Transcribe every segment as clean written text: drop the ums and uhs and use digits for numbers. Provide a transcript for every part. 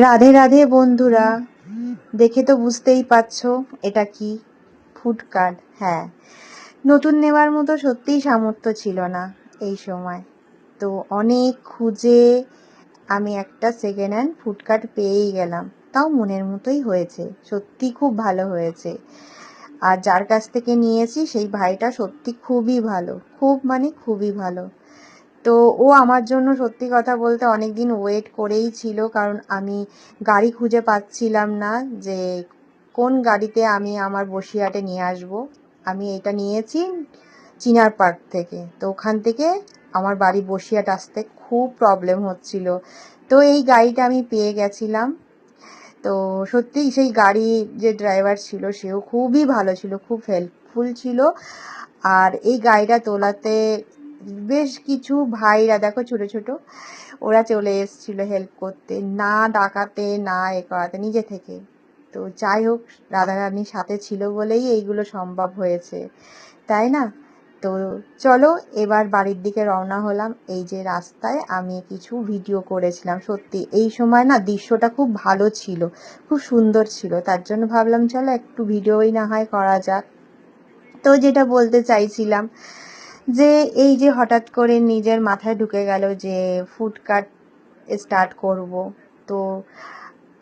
রাধে রাধে বন্ধুরা, দেখে তো বুঝতেই পারছো এটা কি ফুড কার্ট। হ্যাঁ, নতুন নেওয়ার মতো সত্যিই সামর্থ্য ছিল না এই সময়। তো অনেক খুঁজে আমি একটা সেকেন্ড হ্যান্ড ফুড কার্ট পেয়েই গেলাম। তাও মনের মতোই হয়েছে, সত্যি খুব ভালো হয়েছে। আর যার কাছ থেকে নিয়েছি সেই ভাইটা সত্যি খুবই ভালো, খুব মানে খুবই ভালো। তো ও আমার জন্য সত্যি কথা বলতে অনেক দিন ওয়েট করেই ছিল, কারণ আমি গাড়ি খুঁজে পাচ্ছিলাম না যে কোন গাড়িতে আমি আমার বসিরহাটে নিয়ে আসব। আমি এটা নিয়েছি চিনার পার্ক থেকে, তো ওখান থেকে আমার বাড়ি বসিরহাট আসতে খুব প্রবলেম হচ্ছিল। তো এই গাড়িটা আমি পেয়ে গেছিলাম। তো সত্যি সেই গাড়ি যে ড্রাইভার ছিল সেও খুবই ভালো ছিল, খুব হেল্পফুল ছিল। আর এই গাড়িটা তোলাতে বেশ কিছু ভাইরা দেখো ছোট ছোট, ওরা চলে এসেছিল হেল্প করতে, না ডাকাতে না এ করাতে, নিজে থেকে। তো যাই হোক, রাধারানীর সাথে ছিল বলেই এইগুলো সম্ভব হয়েছে, তাই না? তো চলো এবার বাড়ির দিকে রওনা হলাম। এই যে রাস্তায় আমি কিছু ভিডিও করেছিলাম, সত্যি এই সময় না দৃশ্যটা খুব ভালো ছিল, খুব সুন্দর ছিল, তার জন্য ভাবলাম চলো একটু ভিডিওই না হয় করা যাক। তো যেটা বলতে চাইছিলাম যে এই যে হঠাৎ করে নিজের মাথায় ঢুকে গেল যে ফুড কার্ট স্টার্ট করব। তো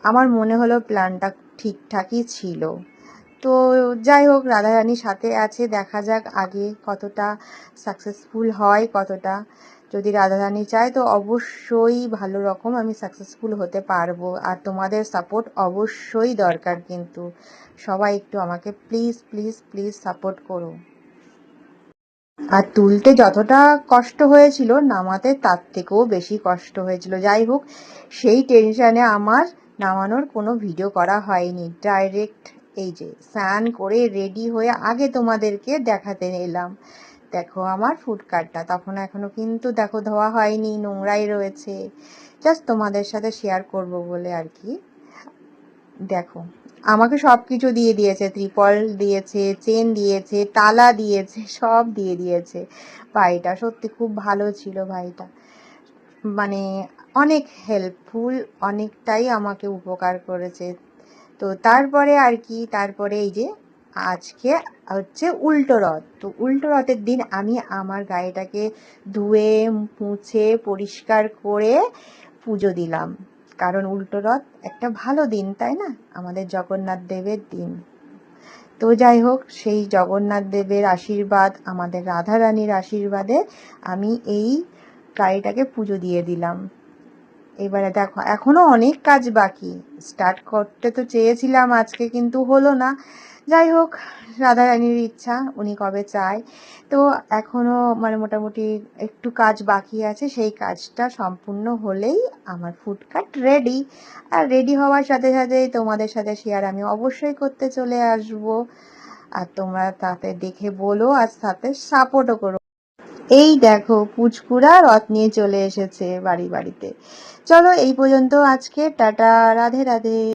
আমার মনে হলো প্ল্যানটা ঠিকঠাকই ছিল। তো যাই হোক, রাধারানীর সাথে আছে, দেখা যাক আগে কতটা সাকসেসফুল হয়, কতটা। যদি রাধারানী চায় তো অবশ্যই ভালো রকম আমি সাকসেসফুল হতে পারবো। আর তোমাদের সাপোর্ট অবশ্যই দরকার, কিন্তু সবাই একটু আমাকে প্লিজ প্লিজ প্লিজ সাপোর্ট করো। আর তুলতে যতটা কষ্ট হয়েছিল, নামাতে তার থেকেও বেশি কষ্ট হয়েছিল। যাই হোক, সেই টেনশানে আমার নামানোর কোনো ভিডিও করা হয়নি। ডাইরেক্ট এই যে স্নান করে রেডি হয়ে আগে তোমাদেরকে দেখাতে এলাম। দেখো আমার ফুড কার্টটা, তখন এখনো কিন্তু দেখো ধোয়া হয়নি, নোংরাই রয়েছে। জাস্ট তোমাদের সাথে শেয়ার করব বলে আর কি। দেখো আমাকে সব কিছু দিয়ে দিয়েছে, ত্রিপল দিয়েছে, চেন দিয়েছে, তালা দিয়েছে, সব দিয়ে দিয়েছে। ভাইটা সত্যি খুব ভালো ছিল, ভাইটা মানে অনেক হেল্পফুল, অনেকটাই আমাকে উপকার করেছে। তো তারপরে আর কি, তারপরে এই যে আজকে হচ্ছে উল্টো রথ। তো উল্টো রথের দিন আমি আমার গাড়িটাকে ধুয়ে মুছে পরিষ্কার করে পুজো দিলাম, কারণ উল্টো রথ একটা ভালো দিন, তাই না? আমাদের জগন্নাথ দেবের দিন। তো যাই হোক, সেই জগন্নাথ দেবের আশীর্বাদ, আমাদের রাধারানীর আশীর্বাদে আমি এই গাড়িটাকে পুজো দিয়ে দিলাম। এবারে দেখো এখনো অনেক কাজ বাকি, স্টার্ট করতে তো চেয়েছিলাম আজকে, কিন্তু হলো না। যাই হোক, রাধারানীর ইচ্ছা, উনি কবে চায়। তো এখনো মানে মোটামুটি একটু কাজ বাকি আছে, সেই কাজটা সম্পূর্ণ হলেই আমার ফুড কার্ট রেডি। আর রেডি হওয়ার সাথে সাথেই তোমাদের সাথে শেয়ার আমি অবশ্যই করতে চলে আসব। আর তোমরা তাতে দেখে বলো, আর সাথে সাপোর্টও করো। এই দেখো পুচকুরা রথ নিয়ে চলে এসেছে বাড়িতে। চলো এই পর্যন্ত আজকে, টাটা, রাধে রাধে।